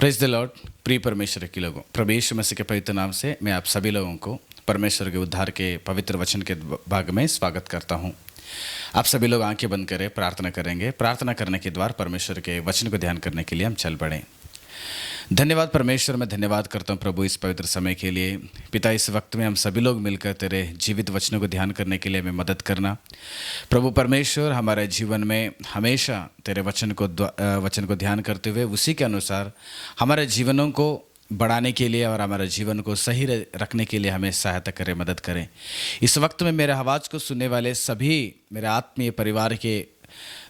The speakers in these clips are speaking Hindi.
Praise the Lord. प्रिय परमेश्वर के लोगों, प्रभु यीशु मसीह के पवित्र नाम से मैं आप सभी लोगों को परमेश्वर के उद्धार के पवित्र वचन के भाग में स्वागत करता हूं। आप सभी लोग आंखें बंद करें, प्रार्थना करेंगे। प्रार्थना करने के द्वारा परमेश्वर के वचन को ध्यान करने के लिए हम चल पड़ें। धन्यवाद परमेश्वर, मैं धन्यवाद करता हूँ प्रभु इस पवित्र समय के लिए। पिता, इस वक्त में हम सभी लोग मिलकर तेरे जीवित वचनों को ध्यान करने के लिए हमें मदद करना। प्रभु परमेश्वर, हमारे जीवन में हमेशा तेरे वचन को ध्यान करते हुए उसी के अनुसार हमारे जीवनों को बढ़ाने के लिए और हमारे जीवन को सही रखने के लिए हमें सहायता करें, मदद करें। इस वक्त में मेरे आवाज़ को सुनने वाले सभी मेरे आत्मीय परिवार के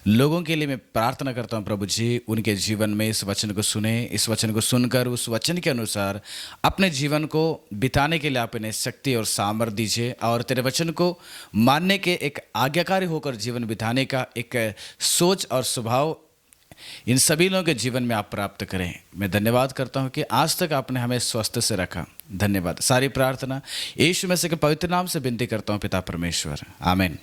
लोगों के लिए मैं प्रार्थना करता हूं प्रभु जी, उनके जीवन में इस वचन को सुने, इस वचन को सुनकर उस वचन के अनुसार अपने जीवन को बिताने के लिए आप इन्हें शक्ति और सामर्थ्य दीजिए और तेरे वचन को मानने के एक आज्ञाकारी होकर जीवन बिताने का एक सोच और स्वभाव इन सभी लोगों के जीवन में आप प्राप्त करें। मैं धन्यवाद करता हूं कि आज तक आपने हमें स्वस्थ से रखा। धन्यवाद। सारी प्रार्थना यीशु मसीह के पवित्र नाम से विनती करता हूं पिता परमेश्वर, आमीन।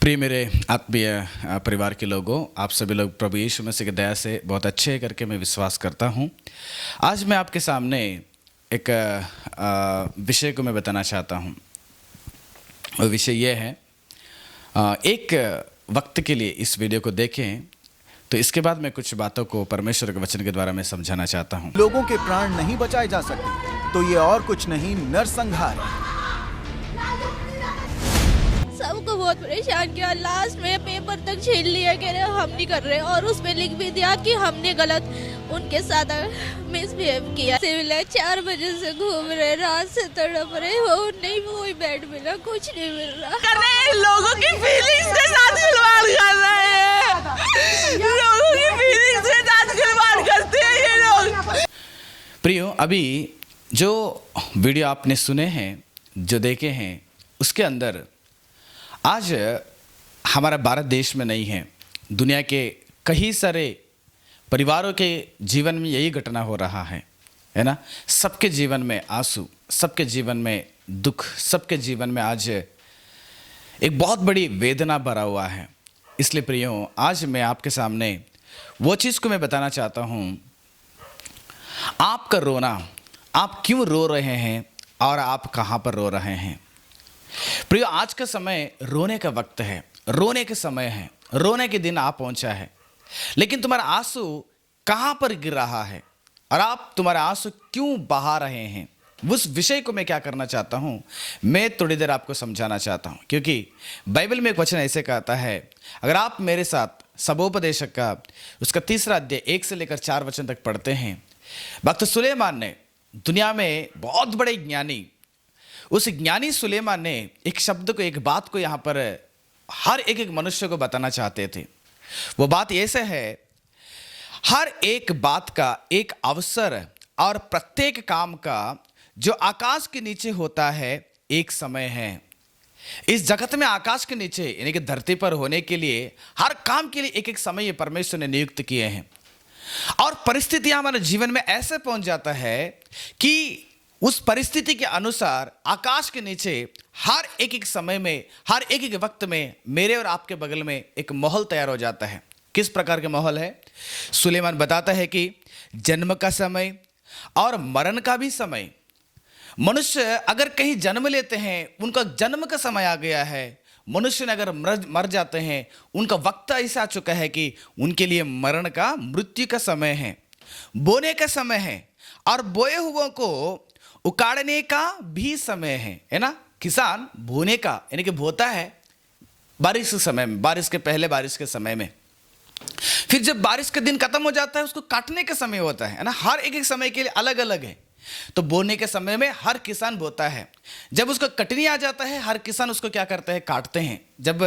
प्रिय मेरे आत्मीय परिवार के लोगों, आप सभी लोग प्रभु यीशु मसीह की दया से बहुत अच्छे करके मैं विश्वास करता हूं। आज मैं आपके सामने एक विषय को मैं बताना चाहता हूं। वो विषय ये है, एक वक्त के लिए इस वीडियो को देखें तो इसके बाद मैं कुछ बातों को परमेश्वर के वचन के द्वारा मैं समझाना चाहता हूं। लोगों के प्राण नहीं बचाए जा सकते तो ये और कुछ नहीं, नरसंहार है। सबको बहुत परेशान किया। लास्ट में पेपर तक छीन लिया कि हम नहीं कर रहे और उसमें लिख भी दिया कि हमने गलत उनके साथ मिसबिहेव किया। सिविल 4 बजे से घूम रहे, रात से तड़प रहे, वो नहीं कोई बेड मिला, कुछ नहीं मिल रहा। कर रहे हैं लोगों की फीलिंग्स के साथ खिलवाड़ कर रहे हैं। लोगों की फीलिंग्स के साथ खिलवाड़ करते हैं ये लोग। प्रियो, अभी जो वीडियो आपने सुने हैं, जो देखे हैं, उसके अंदर आज हमारा भारत देश में नहीं है, दुनिया के कई सारे परिवारों के जीवन में यही घटना हो रहा है ना। सबके जीवन में आंसू, सबके जीवन में दुख, सबके जीवन में आज एक बहुत बड़ी वेदना भरा हुआ है। इसलिए प्रियो, आज मैं आपके सामने वो चीज़ को मैं बताना चाहता हूँ। आपका रोना, आप क्यों रो रहे हैं और आप कहाँ पर रो रहे हैं। प्रियो, आज का समय रोने का वक्त है, रोने के समय है, रोने के दिन आप पहुंचा है। लेकिन तुम्हारा आंसू कहां पर गिर रहा है और आप तुम्हारा आंसू क्यों बहा रहे हैं, उस विषय को मैं क्या करना चाहता हूं, मैं थोड़ी देर आपको समझाना चाहता हूं। क्योंकि बाइबल में एक वचन ऐसे कहता है, अगर आप मेरे साथ सबोपदेशक का उसका 3 अध्याय 1 से लेकर 4 वचन तक पढ़ते हैं, वक्त सुलेमान ने, दुनिया में बहुत बड़े ज्ञानी, उस ज्ञानी सुलेमान ने एक शब्द को, एक बात को यहाँ पर हर एक मनुष्य को बताना चाहते थे। वो बात ऐसे है, हर एक बात का एक अवसर और प्रत्येक काम का जो आकाश के नीचे होता है एक समय है। इस जगत में आकाश के नीचे यानी कि धरती पर होने के लिए हर काम के लिए एक एक समय ये परमेश्वर ने नियुक्त किए हैं। और परिस्थितियां हमारे जीवन में ऐसे पहुंच जाता है कि उस परिस्थिति के अनुसार आकाश के नीचे हर एक समय में, हर एक वक्त में मेरे और आपके बगल में एक माहौल तैयार हो जाता है। किस प्रकार के माहौल है? सुलेमान बताता है कि जन्म का समय और मरण का भी समय। मनुष्य अगर कहीं जन्म लेते हैं, उनका जन्म का समय आ गया है। मनुष्य ने अगर मर जाते हैं, उनका वक्त ऐसा आ चुका है कि उनके लिए मरण का, मृत्यु का समय है। बोने का समय है और बोए हुओं को उकाड़ने का भी समय है ना। किसान बोने का यानी कि बोता है बारिश के समय में, बारिश के पहले, बारिश के समय में। फिर जब बारिश का दिन खत्म हो जाता है, उसको काटने का समय होता है ना। हर एक समय के लिए अलग अलग है। तो बोने के समय में हर किसान बोता है। जब उसको कटनी आ जाता है, हर किसान उसको क्या करते हैं, काटते हैं। जब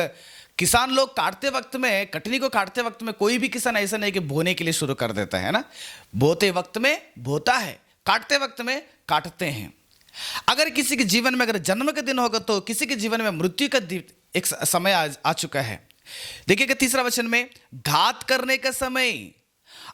किसान लोग काटते वक्त में, कटनी को काटते वक्त में, कोई भी किसान ऐसा नहीं कि बोने के लिए शुरू कर देता है ना। बोते वक्त में बोता है, काटते वक्त में काटते हैं। अगर किसी के जीवन में अगर जन्म का दिन होगा तो किसी के जीवन में मृत्यु का एक समय आ चुका है। देखिएगा 3 वचन में, घात करने का समय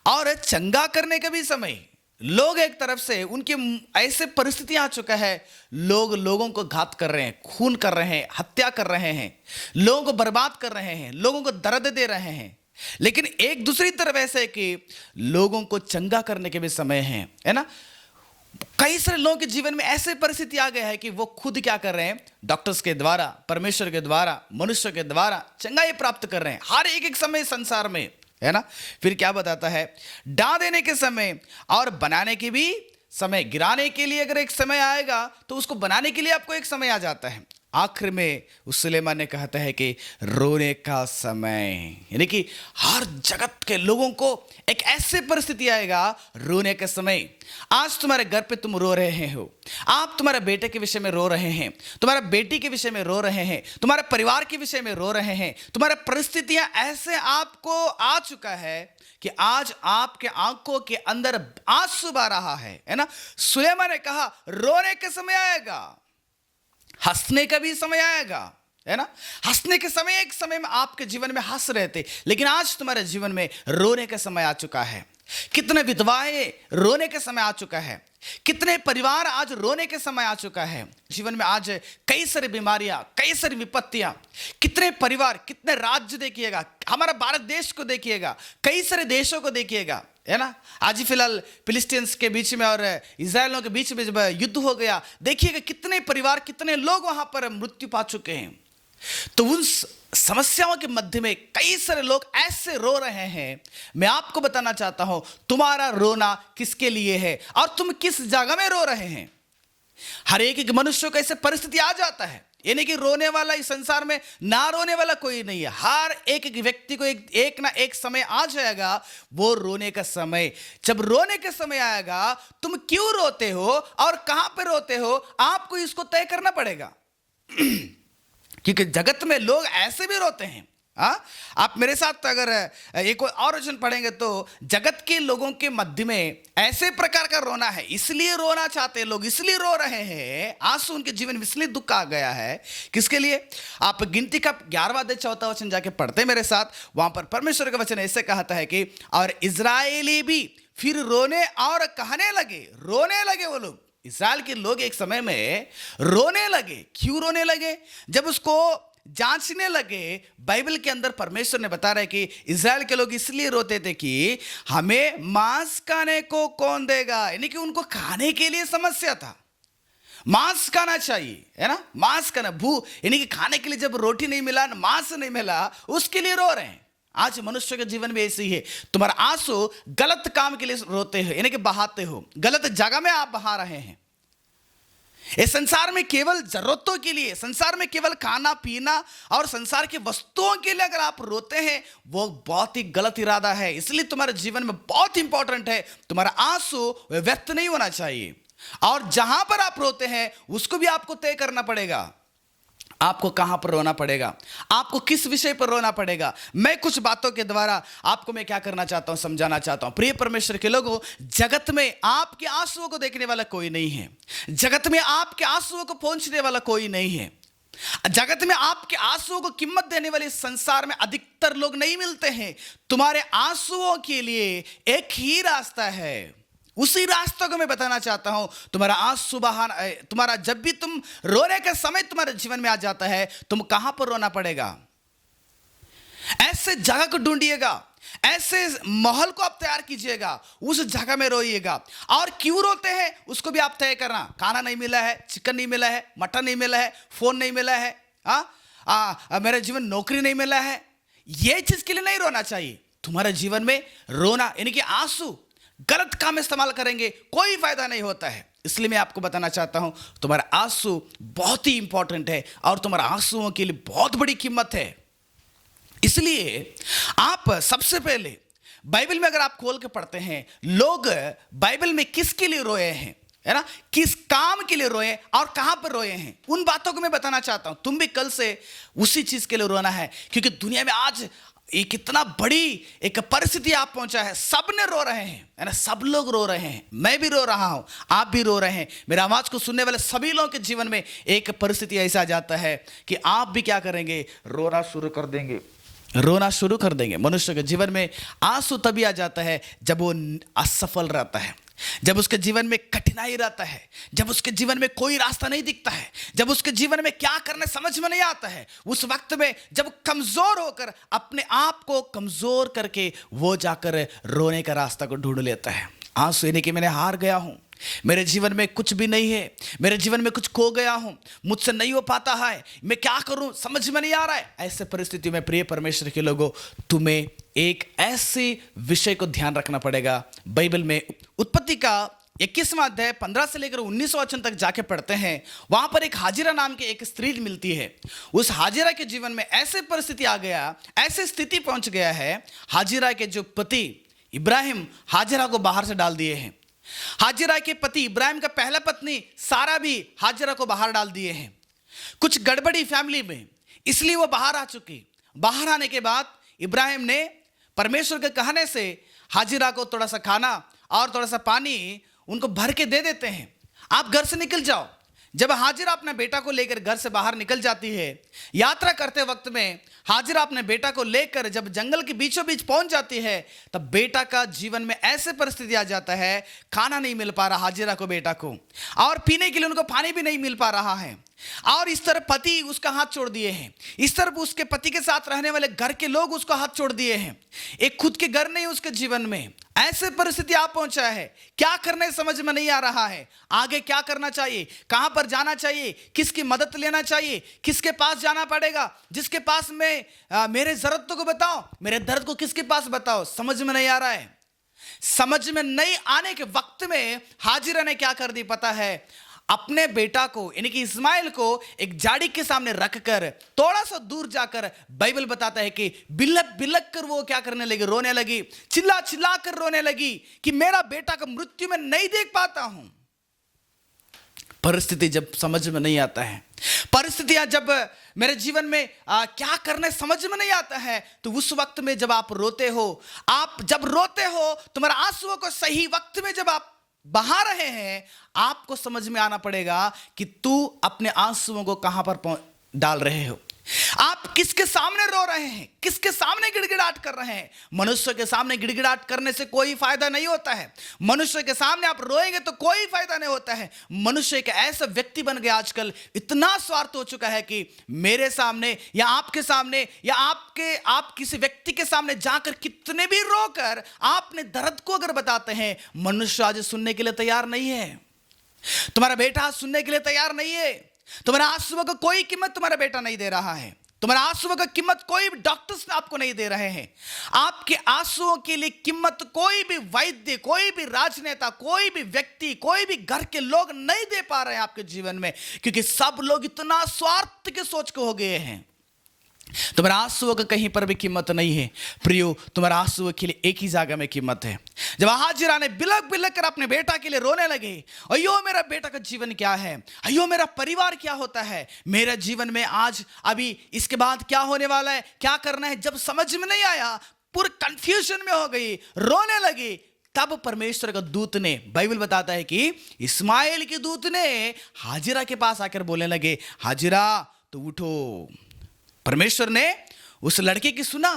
और चंगा करने का भी समय। लोग एक तरफ से उनकी ऐसे परिस्थितियां आ चुका है, लोग लोगों को घात कर रहे हैं, खून कर रहे हैं, हत्या कर रहे हैं, लोगों को बर्बाद कर रहे हैं, लोगों को दर्द दे रहे हैं। लेकिन एक दूसरी तरफ ऐसे कि लोगों को चंगा करने के भी समय है ना। कई सारे लोगों के जीवन में ऐसे परिस्थिति आ गए हैं कि वो खुद क्या कर रहे हैं, डॉक्टर्स के द्वारा, परमेश्वर के द्वारा, मनुष्य के द्वारा चंगाई प्राप्त कर रहे हैं हर एक समय संसार में, है ना। फिर क्या बताता है, डाल देने के समय और बनाने के भी समय, गिराने के लिए अगर एक समय आएगा तो उसको बनाने के लिए आपको एक समय आ जाता है। आखिर में उस सुलेमान ने कहता है कि रोने का समय, यानी कि हर जगत के लोगों को एक ऐसे परिस्थिति आएगा, रोने का समय। आज तुम्हारे घर पे तुम रो रहे हो, आप तुम्हारे बेटे के विषय में रो रहे हैं, तुम्हारे बेटी के विषय में रो रहे हैं, तुम्हारे परिवार के विषय में रो रहे हैं, तुम्हारे परिस्थितियां ऐसे आपको आ चुका है कि आज आपके आंखों के अंदर आंसू बह रहा है ना। सुलेमान ने कहा रोने का समय आएगा, हंसने का भी समय आएगा, है ना। हंसने के समय, एक समय में आपके जीवन में हंस रहे थे, लेकिन आज तुम्हारे जीवन में रोने का समय आ चुका है। कितने विधवाएं रोने का समय आ चुका है, कितने परिवार आज रोने के समय आ चुका है। जीवन में आज कई सारी बीमारियां, कई सारी विपत्तियां, कितने परिवार, कितने राज्य देखिएगा, हमारा भारत देश को देखिएगा, कई सारे देशों को देखिएगा, है ना। आज ही फिलहाल फिलिस्तीन्स के बीच में और इजराइलियों के बीच में जब युद्ध हो गया, देखिएगा कितने परिवार, कितने लोग वहां पर मृत्यु पा चुके हैं। तो उन समस्याओं के मध्य में कई सारे लोग ऐसे रो रहे हैं। मैं आपको बताना चाहता हूं तुम्हारा रोना किसके लिए है और तुम किस जगह में रो रहे हैं। हर एक मनुष्य को ऐसे परिस्थिति आ जाता है, यानी कि रोने वाला इस संसार में ना रोने वाला कोई नहीं है। हर एक व्यक्ति को एक ना एक समय आ जाएगा, वो रोने का समय। जब रोने का समय आएगा, तुम क्यों रोते हो और कहां पे रोते हो, आपको इसको तय करना पड़ेगा। क्योंकि जगत में लोग ऐसे भी रोते हैं। आप मेरे साथ अगर एक और वचन पढ़ेंगे तो जगत के लोगों के मध्य में ऐसे प्रकार का रोना है, इसलिए रोना चाहते हैं लोग, इसलिए रो रहे हैं, आंसू उनके जीवन में इसलिए दुख आ गया है। किसके लिए? आप गिनती का 11वां अध्याय 4वां वचन जाके पढ़ते मेरे साथ। वहां पर परमेश्वर का वचन ऐसे कहता है कि और इजरायली भी फिर रोने और कहने लगे, रोने लगे वो लोग। इस्राएल के लोग एक समय में रोने लगे। क्यों रोने लगे? जब उसको जांचने लगे, बाइबल के अंदर परमेश्वर ने बता रहा है कि इस्राएल के लोग इसलिए रोते थे कि हमें मांस खाने को कौन देगा, यानी कि उनको खाने के लिए समस्या था, मांस खाना चाहिए, है ना। मांस खाना, भूख, यानी कि खाने के लिए जब रोटी नहीं मिला, मांस नहीं मिला, उसके लिए रो रहे हैं। आज मनुष्य के जीवन में ऐसे ही है, तुम्हारा आंसू गलत काम के लिए रोते हो, यानी कि बहाते हो, गलत जगह में आप बहा रहे हैं। इस संसार में केवल जरूरतों के लिए, संसार में केवल खाना पीना और संसार की वस्तुओं के लिए अगर आप रोते हैं, वो बहुत ही गलत इरादा है। इसलिए तुम्हारे जीवन में बहुत इंपॉर्टेंट है, तुम्हारा आंसू व्यर्थ नहीं होना चाहिए। और जहां पर आप रोते हैं उसको भी आपको तय करना पड़ेगा, आपको कहां पर रोना पड़ेगा, आपको किस विषय पर रोना पड़ेगा। मैं कुछ बातों के द्वारा आपको मैं क्या करना चाहता हूं, समझाना चाहता हूं। प्रिय परमेश्वर के लोगों, जगत में आपके आंसुओं को देखने वाला कोई नहीं है, जगत में आपके आंसुओं को पहुंचने वाला कोई नहीं है, जगत में आपके आंसुओं को कीमत देने वाले संसार में अधिकतर लोग नहीं मिलते हैं। तुम्हारे आंसुओं के लिए एक ही रास्ता है, उसी रास्ते को मैं बताना चाहता हूं। तुम्हारा आंसू बहाना, तुम्हारा जब भी तुम रोने का समय तुम्हारे जीवन में आ जाता है, तुम कहां पर रोना पड़ेगा, ऐसे जगह को ढूंढिएगा, ऐसे माहौल को आप तैयार कीजिएगा, उस जगह में रोइएगा। और क्यों रोते हैं उसको भी आप तय करना। खाना नहीं मिला है, चिकन नहीं मिला है, मटन नहीं मिला है, फोन नहीं मिला है, मेरे जीवन नौकरी नहीं मिला है, ये चीज के लिए नहीं रोना चाहिए। तुम्हारे जीवन में रोना यानी कि आंसू गलत काम में इस्तेमाल करेंगे, कोई फायदा नहीं होता है। इसलिए मैं आपको बताना चाहता हूं, तुम्हारा आंसू बहुत ही इंपॉर्टेंट है और तुम्हारा आंसुओं के लिए बहुत बड़ी कीमत है। इसलिए आप सबसे पहले बाइबल में अगर आप खोल के पढ़ते हैं, लोग बाइबल में किसके लिए रोए हैं, है ना, किस काम के लिए रोए और कहां पर रोए हैं, उन बातों को मैं बताना चाहता हूं। तुम भी कल से उसी चीज के लिए रोना है, क्योंकि दुनिया में आज एक इतना बड़ी एक परिस्थिति आप पहुंचा है, सब ने रो रहे हैं, है ना, सब लोग रो रहे हैं, मैं भी रो रहा हूं, आप भी रो रहे हैं। मेरे आवाज को सुनने वाले सभी लोगों के जीवन में एक परिस्थिति ऐसा आ जाता है कि आप भी क्या करेंगे, रोना शुरू कर देंगे, रोना शुरू कर देंगे। मनुष्य के जीवन में आंसू तभी आ जाता है जब वो असफल रहता है, जब उसके जीवन में कठिनाई रहता है, जब उसके जीवन में कोई रास्ता नहीं दिखता है, जब उसके जीवन में क्या करने समझ में नहीं आता है, उस वक्त में जब कमजोर होकर अपने आप को कमजोर करके वो जाकर रोने का रास्ता को ढूंढ लेता है। आंसू यानी कि मैंने हार गया हूं, मेरे जीवन में कुछ भी नहीं है, मेरे जीवन में कुछ खो गया हूं, मुझसे नहीं हो पाता है, मैं क्या करूं समझ में नहीं आ रहा है। ऐसे परिस्थिति में प्रिय परमेश्वर के लोगों, तुम्हें एक ऐसे विषय को ध्यान रखना पड़ेगा। बाइबल में उत्पत्ति का 21वां अध्याय 15 से लेकर 19 वचन तक जाके पढ़ते हैं, वहां पर एक हाजिरा नाम की एक स्त्री मिलती है। उस हाजिरा के जीवन में ऐसे परिस्थिति आ गया, ऐसे स्थिति पहुंच गया है, हाजिरा के जो पति इब्राहिम हाजिरा को बाहर से डाल दिए हैं। हाजिरा के पति इब्राहिम का पहला पत्नी सारा भी हाजिरा को बाहर डाल दिए हैं। कुछ गड़बड़ी फैमिली में, इसलिए वो बाहर आ चुकी। बाहर आने के बाद इब्राहिम ने परमेश्वर के कहने से हाजिरा को थोड़ा सा खाना और थोड़ा सा पानी उनको भर के दे देते हैं, आप घर से निकल जाओ। जब हाजिरा अपने बेटा को लेकर घर से बाहर निकल जाती है, यात्रा करते वक्त में हाजिरा अपने बेटा को लेकर जब जंगल के बीचों बीच पहुंच जाती है, तब बेटा का जीवन में ऐसे परिस्थिति आ जाता है, खाना नहीं मिल पा रहा हाजिरा को, बेटा को, और पीने के लिए उनको पानी भी नहीं मिल पा रहा है। और इस तरह पति उसका हाथ छोड़ दिए हैं, इस तरह उसके पति के साथ रहने वाले घर के लोग उसका हाथ छोड़ दिए हैं। एक खुद के घर नहीं उसके जीवन में, ऐसे परिस्थिति आ पहुंचा है, क्या करने समझ में नहीं आ रहा है। आगे क्या करना चाहिए, कहां पर जाना चाहिए, किसकी मदद लेना चाहिए, किसके पास जाना पड़ेगा, जिसके पास में मेरे जरूरतों को बताओ, मेरे दर्द को किसके पास बताओ, समझ में नहीं आ रहा है। समझ में नहीं आने के वक्त में हाजिरा ने क्या कर दी पता है, अपने बेटा को यानी कि इस्माइल को एक झाड़ी के सामने रखकर थोड़ा सा दूर जाकर बाइबल बताता है कि बिलक बिलक कर वो क्या करने लगी, रोने लगी, चिल्ला चिल्ला कर रोने लगी कि मेरा बेटा को मृत्यु में नहीं देख पाता हूं। परिस्थिति जब समझ में नहीं आता है, परिस्थितियां जब मेरे जीवन में क्या करने समझ में नहीं आता है, तो उस वक्त में जब आप रोते हो, आप जब रोते हो, तुम्हारे आंसुओं को सही वक्त में जब आप बहा रहे हैं, आपको समझ में आना पड़ेगा कि तू अपने आंसुओं को कहां पर डाल रहे हो, आप किसके सामने रो रहे हैं, किसके सामने गिड़गिड़ाहट कर रहे हैं। मनुष्य के सामने गिड़गिड़ाहट करने से कोई फायदा नहीं होता है, मनुष्य के सामने आप रोएंगे तो कोई फायदा नहीं होता है। मनुष्य एक ऐसा व्यक्ति बन गया आजकल, इतना स्वार्थ हो चुका है कि मेरे सामने या आपके सामने या आप किसी व्यक्ति के सामने जाकर कितने भी रोकर आपने दर्द को अगर बताते हैं, मनुष्य आज सुनने के लिए तैयार नहीं है। तुम्हारा बेटा आज सुनने के लिए तैयार नहीं है। तुम्हारे आंसुओं को कोई कीमत तुम्हारा बेटा नहीं दे रहा है, तुम्हारे आंसुओं का कीमत कोई भी डॉक्टर्स आपको नहीं दे रहे हैं। आपके आंसुओं के लिए कीमत कोई भी वैद्य, कोई भी राजनेता, कोई भी व्यक्ति, कोई भी घर के लोग नहीं दे पा रहे हैं आपके जीवन में, क्योंकि सब लोग इतना स्वार्थ के सोच के हो गए हैं। तुम्हारे आंसुओं का कहीं पर भी कीमत नहीं है प्रियो, तुम्हारे आंसुओं के लिए एक ही जगह में कीमत है। जब हाजिरा ने बिलक बिलक कर अपने बेटा के लिए रोने लगे, अयो मेरा बेटा का जीवन क्या है, अयो मेरा परिवार क्या होता है, मेरा जीवन में आज अभी इसके बाद क्या होने वाला है, क्या करना है, जब समझ में नहीं आया, पूरे कंफ्यूजन में हो गई, रोने लगी, तब परमेश्वर का दूत ने, बाइबल बताता है कि इस्माइल के दूत ने हाजिरा के पास आकर बोलने लगे, हाजिरा तो उठो। परमेश्वर ने उस लड़के की सुना,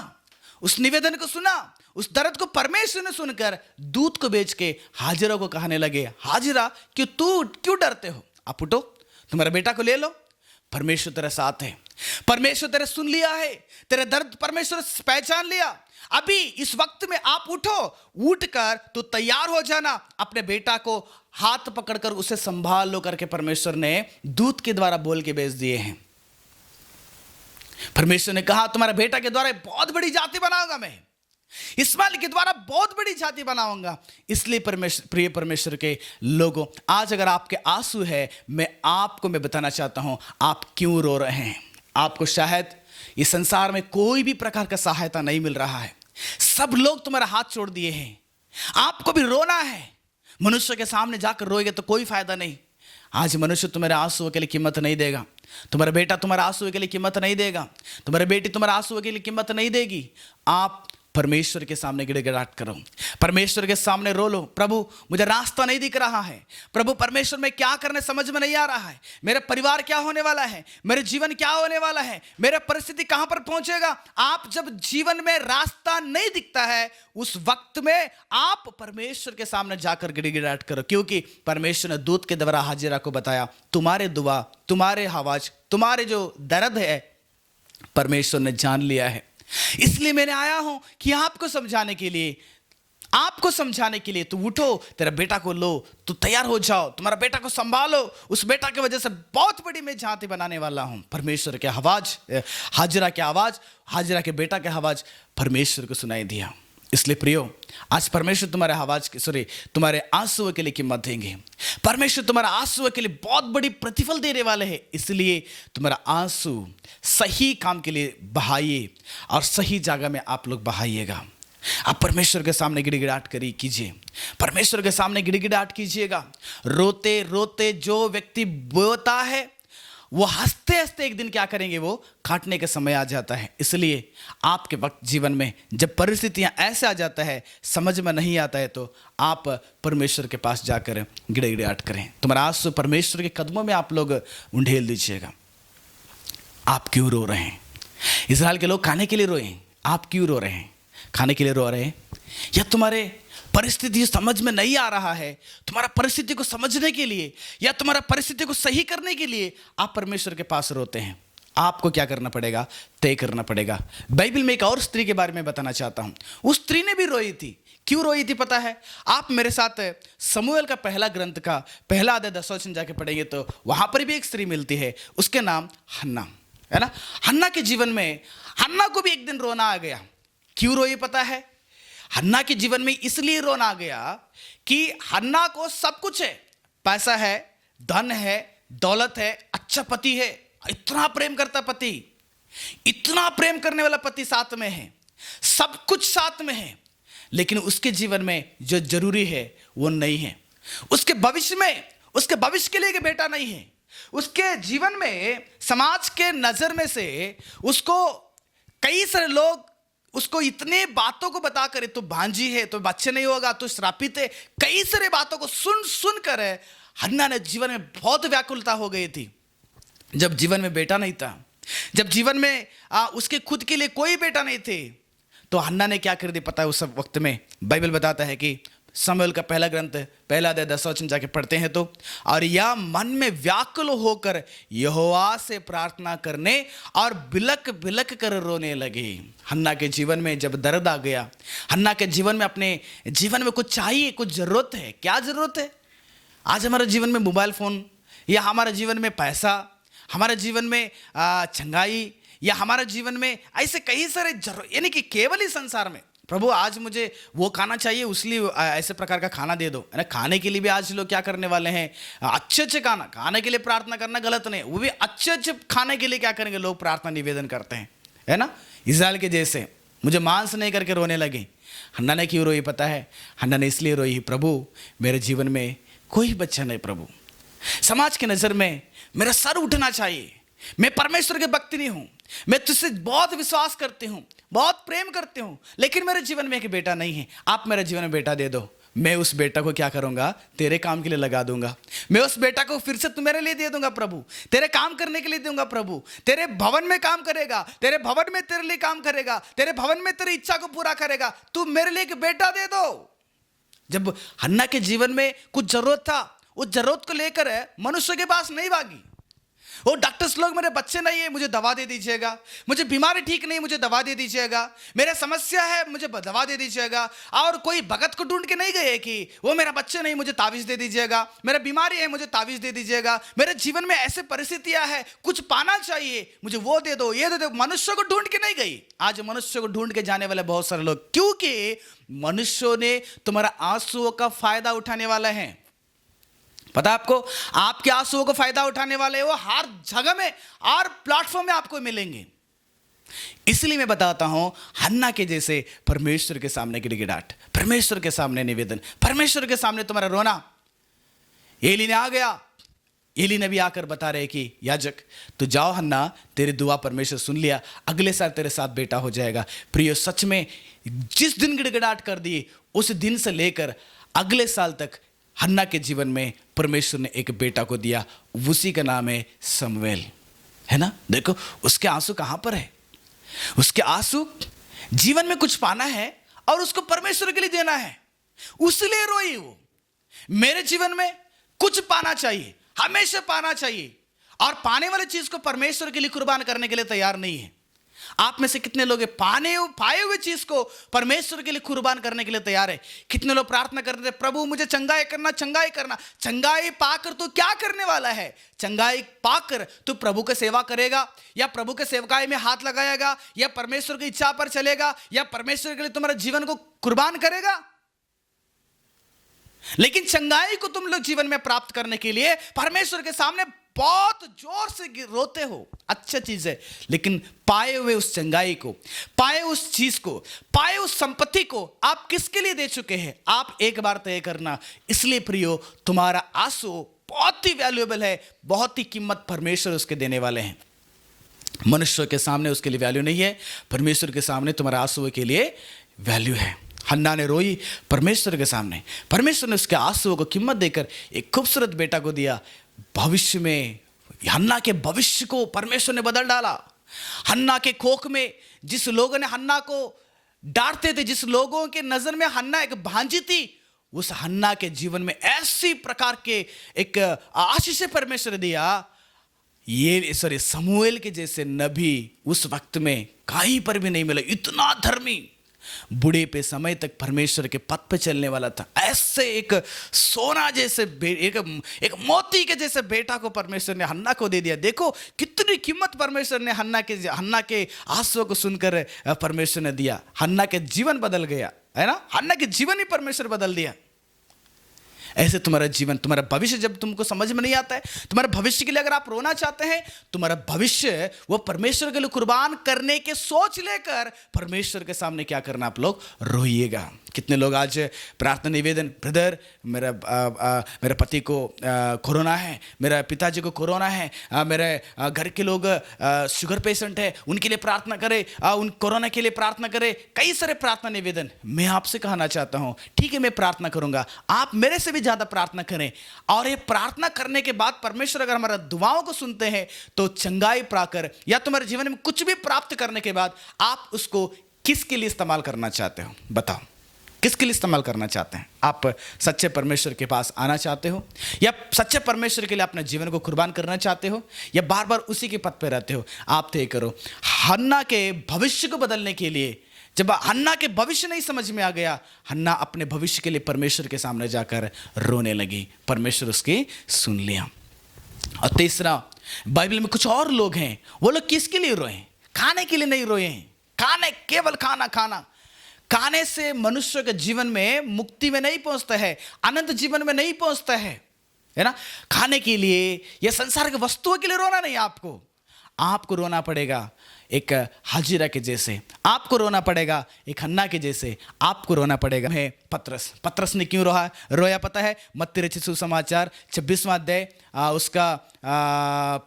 उस निवेदन को सुना, उस दर्द को परमेश्वर ने सुनकर दूत को भेज के हाजिरा को कहने लगे, हाजिरा कि तू क्यों डरते हो, आप उठो, तुम्हारे बेटा को ले लो, परमेश्वर तेरे साथ है, परमेश्वर तेरे सुन लिया है, तेरे दर्द परमेश्वर पहचान लिया। अभी इस वक्त में आप उठो, उठकर तो तैयार हो जाना, अपने बेटा को हाथ पकड़कर उसे संभाल लो करके परमेश्वर ने दूत के द्वारा बोल के भेज दिए हैं। परमेश्वर ने कहा तुम्हारे बेटा के द्वारा बहुत बड़ी जाति बनाऊंगा, मैं इस्माइल के द्वारा बहुत बड़ी जाति बनाऊंगा। इसलिए प्रिय परमेश्वर के लोगों, आज अगर आपके आंसू है, मैं बताना चाहता हूं आप क्यों रो रहे हैं। आपको शायद इस संसार में कोई भी प्रकार का सहायता नहीं मिल रहा है, सब लोग तुम्हारा हाथ छोड़ दिए हैं, आपको भी रोना है, मनुष्य के सामने जाकर रोएगे तो कोई फायदा नहीं। आज मनुष्य तुम्हारे आंसुओं के लिए कीमत नहीं देगा, तुम्हारा बेटा तुम्हारे आंसुओं के लिए कीमत नहीं देगा, तुम्हारी बेटी तुम्हारे आंसुओं के लिए कीमत नहीं देगी। आप परमेश्वर के सामने गिड़गिड़ाहट करो, परमेश्वर के सामने रो लो, प्रभु मुझे रास्ता नहीं दिख रहा है, प्रभु परमेश्वर में क्या करने समझ में नहीं आ रहा है, मेरे परिवार क्या होने वाला है, मेरे जीवन क्या होने वाला है, मेरा परिस्थिति कहां पर पहुंचेगा। आप जब जीवन में रास्ता नहीं दिखता है उस वक्त में आप परमेश्वर के सामने जाकर गिड़गिड़ाहट करो, क्योंकि परमेश्वर ने दूत के द्वारा हाजिरा को बताया तुम्हारे दुआ, तुम्हारे आवाज, तुम्हारे जो दर्द है परमेश्वर ने जान लिया है। इसलिए मैंने आया हूं कि आपको समझाने के लिए, आपको समझाने के लिए, तू उठो, तेरा बेटा को लो, तू तैयार हो जाओ, तुम्हारा बेटा को संभालो, उस बेटा की वजह से बहुत बड़ी मैं झांकी बनाने वाला हूं। परमेश्वर के आवाज, हाजिरा के आवाज, हाजिरा के बेटा के आवाज परमेश्वर को सुनाई दिया। इसलिए प्रियो, आज परमेश्वर तुम्हारे आवाज के, सॉरी, तुम्हारे आंसुओं के लिए कीमत देंगे। परमेश्वर तुम्हारा आंसुओं के लिए बहुत बड़ी प्रतिफल देने वाले हैं। इसलिए तुम्हारा आंसू सही काम के लिए बहाइए और सही जगह में आप लोग बहाइएगा। आप परमेश्वर के सामने गिड़गिड़ाहट कीजिए, परमेश्वर के सामने गिड़गिड़ाहट कीजिएगा। रोते रोते जो व्यक्ति बोता है वो हंसते हंसते एक दिन क्या करेंगे, वो काटने का समय आ जाता है। इसलिए आपके वक्त जीवन में जब परिस्थितियां ऐसे आ जाता है, समझ में नहीं आता है, तो आप परमेश्वर के पास जाकर गिड़गिड़ाहट करें। तुम्हारा आंसू परमेश्वर के कदमों में आप लोग उंडेल दीजिएगा। आप क्यों रो रहे हैं? इस्राएल के लोग खाने के लिए रोए, आप क्यों रो रहे हैं? खाने के लिए रो रहे हैं या तुम्हारे परिस्थिति समझ में नहीं आ रहा है, तुम्हारा परिस्थिति को समझने के लिए या तुम्हारा परिस्थिति को सही करने के लिए आप परमेश्वर के पास रोते हैं? आपको क्या करना पड़ेगा? तय करना पड़ेगा। बाइबल में एक और स्त्री के बारे में बताना चाहता हूं। उस स्त्री ने भी रोई थी। क्यों रोई थी पता है? आप मेरे साथ समूएल का पहला ग्रंथ का पहला अध्याय 10 वचन जाके पढ़ेंगे तो वहां पर भी एक स्त्री मिलती है, उसके नाम हन्ना है ना। हन्ना के जीवन में, हन्ना को भी एक दिन रोना आ गया। क्यों रोई पता है? हन्ना के जीवन में इसलिए रोना आ गया कि हन्ना को सब कुछ है, पैसा है, धन है, दौलत है, अच्छा पति है, इतना प्रेम करता पति, इतना प्रेम करने वाला पति साथ में है, सब कुछ साथ में है, लेकिन उसके जीवन में जो जरूरी है वो नहीं है। उसके भविष्य में, उसके भविष्य के लिए एक बेटा नहीं है। उसके जीवन में समाज के नजर में से उसको कई सारे लोग उसको इतने बातों को बताकर, तो भांजी है, तो बच्चे नहीं होगा, तो श्रापित है, कई सारे बातों को सुन सुन कर हन्ना ने जीवन में बहुत व्याकुलता हो गई थी। जब जीवन में बेटा नहीं था, जब जीवन में उसके खुद के लिए कोई बेटा नहीं थे, तो हन्ना ने क्या कर दिया पता है? उस वक्त में बाइबल बताता है कि समूएल का पहला ग्रंथ पहला अध्याय 10 वचन जाके पढ़ते हैं तो, और यह मन में व्याकुल होकर यहोवा से प्रार्थना करने और बिलक बिलक कर रोने लगे। हन्ना के जीवन में जब दर्द आ गया, हन्ना के जीवन में, अपने जीवन में कुछ चाहिए, कुछ जरूरत है। क्या जरूरत है? आज हमारे जीवन में मोबाइल फोन, या हमारे जीवन में पैसा, हमारे जीवन में चंगाई, या हमारे जीवन में ऐसे कई सारे यानी कि केवल ही संसार में प्रभु आज मुझे वो खाना चाहिए, उसलिए ऐसे प्रकार का खाना दे दो, है ना। खाने के लिए भी आज लोग क्या करने वाले हैं? अच्छे अच्छे खाने के लिए प्रार्थना करना गलत नहीं, वो भी अच्छे अच्छे खाने के लिए क्या करेंगे? लोग प्रार्थना निवेदन करते हैं, है ना। इस्राएल के जैसे मुझे मांस नहीं करके रोने लगे। हन्ना ने क्यों रोई पता है? हन्ना ने इसलिए रोई, प्रभु मेरे जीवन में कोई बच्चा नहीं, प्रभु समाज की नज़र में मेरा सर उठना चाहिए, मैं परमेश्वर के भक्त नहीं हूं, मैं तुझसे बहुत विश्वास करती हूं, बहुत प्रेम करती हूं, लेकिन मेरे जीवन में एक बेटा नहीं है। आप मेरे जीवन में बेटा दे दो, मैं उस बेटा को क्या करूंगा? तेरे काम के लिए लगा दूंगा। मैं उस बेटा को फिर से तुम्हारे लिए दे दूंगा प्रभु, तेरे काम करने के लिए दूंगा प्रभु। तेरे भवन में काम करेगा, तेरे भवन में तेरे लिए काम करेगा, तेरे भवन में तेरी इच्छा को पूरा करेगा। तू मेरे लिए एक बेटा दे दो। जब हन्ना के जीवन में कुछ जरूरत था, उस जरूरत को लेकर मनुष्य के पास नहीं भागी। वो डॉक्टर्स लोग, मेरे बच्चे नहीं है, मुझे दवा दे दीजिएगा, मुझे बीमारी ठीक नहीं, मुझे दवा दे दीजिएगा, मेरे समस्या है, मुझे दवा दे दीजिएगा। और कोई भगत को ढूंढ के नहीं गए कि वो मेरा बच्चे नहीं, मुझे तावीज दे दीजिएगा, मेरा बीमारी है, मुझे तावीज दे दीजिएगा, मेरे जीवन में ऐसे परिस्थितियां है, कुछ पाना चाहिए, मुझे वो दे दो, ये दे दो। मनुष्य को ढूंढ के नहीं गई। आज मनुष्य को ढूंढ के जाने वाले बहुत सारे लोग, क्योंकि मनुष्यों ने तुम्हारा आंसुओं का फायदा उठाने वाला है। पता आपको, आपके आंसुओं को फायदा उठाने वाले वो हर जगह में, हर प्लेटफॉर्म में आपको मिलेंगे। इसलिए मैं बताता हूं, हन्ना के जैसे परमेश्वर के सामने गिड़गिड़ाहट, परमेश्वर के सामने निवेदन, परमेश्वर के सामने तुम्हारा रोना। एली ने आ गया, एली नबी आकर बता रहे कि याजक तो जाओ हन्ना, तेरी दुआ परमेश्वर सुन लिया, अगले साल तेरे साथ बेटा हो जाएगा। प्रियो, सच में जिस दिन गिड़गिड़ाहट कर दी उस दिन से लेकर अगले साल तक हन्ना के जीवन में परमेश्वर ने एक बेटा को दिया, उसी का नाम है शमूएल, है ना। देखो उसके आंसू कहां पर है, उसके आंसू जीवन में कुछ पाना है और उसको परमेश्वर के लिए देना है, उसलिए रोई वो। मेरे जीवन में कुछ पाना चाहिए, हमेशा पाना चाहिए, और पाने वाली चीज को परमेश्वर के लिए कुर्बान करने के लिए तैयार नहीं है। आप में से कितने लोग पाए हुए चीज को परमेश्वर के लिए कुर्बान करने के लिए तैयार है? कितने लोग प्रार्थना करते थे, प्रभु मुझे चंगाई करना, चंगाई करना। चंगाई पाकर तो क्या करने वाला है? चंगाई पाकर तो प्रभु की सेवा करेगा, या प्रभु के सेवकाई में हाथ लगाएगा, या परमेश्वर की इच्छा पर चलेगा, या परमेश्वर के लिए तुम्हारे जीवन को कुर्बान करेगा। लेकिन चंगाई को तुम लोग जीवन में प्राप्त करने के लिए परमेश्वर के सामने बहुत जोर से रोते हो, अच्छा चीज है, लेकिन पाए हुए उस चंगाई को, पाए उस चीज को, पाए उस संपत्ति को आप किसके लिए दे चुके हैं? आप एक बार तय करना। इसलिए प्रियो, तुम्हारा आंसू बहुत ही वैल्यूएबल है, बहुत ही कीमत परमेश्वर उसके देने वाले हैं। मनुष्य के सामने उसके लिए वैल्यू नहीं है, परमेश्वर के सामने तुम्हारा आंसू के लिए वैल्यू है। हन्ना ने रोई परमेश्वर के सामने, परमेश्वर ने उसके आंसुओं को कीमत देकर एक खूबसूरत बेटा को दिया। भविष्य में हन्ना के भविष्य को परमेश्वर ने बदल डाला। हन्ना के कोख में जिस लोगों ने हन्ना को डांटते थे, जिस लोगों के नजर में हन्ना एक भांजी थी, उस हन्ना के जीवन में ऐसी प्रकार के एक आशीष परमेश्वर दिया। ये शमूएल के जैसे नबी उस वक्त में कहीं पर भी नहीं मिला, इतना धर्मी, बुढ़े पे समय तक परमेश्वर के पथ पे चलने वाला था। ऐसे एक सोना जैसे एक मोती के जैसे बेटा को परमेश्वर ने हन्ना को दे दिया। देखो कितनी कीमत परमेश्वर ने हन्ना के आंसुओं को सुनकर परमेश्वर ने दिया। हन्ना के जीवन बदल गया, है ना। हन्ना के जीवन ही परमेश्वर बदल दिया। ऐसे तुम्हारा जीवन, तुम्हारा भविष्य जब तुमको समझ में नहीं आता है, तुम्हारे भविष्य के लिए अगर आप रोना चाहते हैं, तुम्हारा भविष्य वो परमेश्वर के लिए कुर्बान करने के सोच लेकर परमेश्वर के सामने क्या करना, आप लोग रोइएगा। कितने लोग आज प्रार्थना निवेदन, ब्रदर मेरे पति को कोरोना है, मेरे पिताजी को कोरोना है, मेरे घर के लोग शुगर पेशेंट है, उनके लिए प्रार्थना करें, उन कोरोना के लिए प्रार्थना करें। कई सारे प्रार्थना निवेदन। मैं आपसे कहना चाहता हूँ, ठीक है मैं प्रार्थना करूँगा, आप मेरे से भी ज़्यादा प्रार्थना करें। और ये प्रार्थना करने के बाद परमेश्वर अगर हमारा दुआओं को सुनते हैं तो चंगाई पाकर या तुम्हारे जीवन में कुछ भी प्राप्त करने के बाद आप उसको किसके लिए इस्तेमाल करना चाहते हो? बताओ, किसके लिए इस्तेमाल करना चाहते हैं? आप सच्चे परमेश्वर के पास आना चाहते हो, या सच्चे परमेश्वर के लिए अपने जीवन को कुर्बान करना चाहते हो, या बार बार उसी के पथ पे रहते हो? आप तय करो। हन्ना के भविष्य को बदलने के लिए, जब हन्ना के भविष्य नहीं समझ में आ गया, हन्ना अपने भविष्य के लिए परमेश्वर के सामने जाकर रोने लगी। परमेश्वर उसकी सुन लिया। और तीसरा, बाइबल में कुछ और लोग हैं, वो लोग किसके लिए रोए? खाने के लिए नहीं रोए हैं। खाने, केवल खाना खाने से मनुष्य के जीवन में मुक्ति में नहीं पहुंचता है, अनंत जीवन में नहीं पहुंचता है ना। खाने के लिए या संसार के वस्तुओं के लिए रोना नहीं, आपको रोना पड़ेगा एक हाजिरा के जैसे, आपको रोना पड़ेगा एक हन्ना के जैसे, आपको रोना पड़ेगा। है पतरस ने क्यों रोया पता है? मत्ती रचित सुसमाचार 26वां अध्याय उसका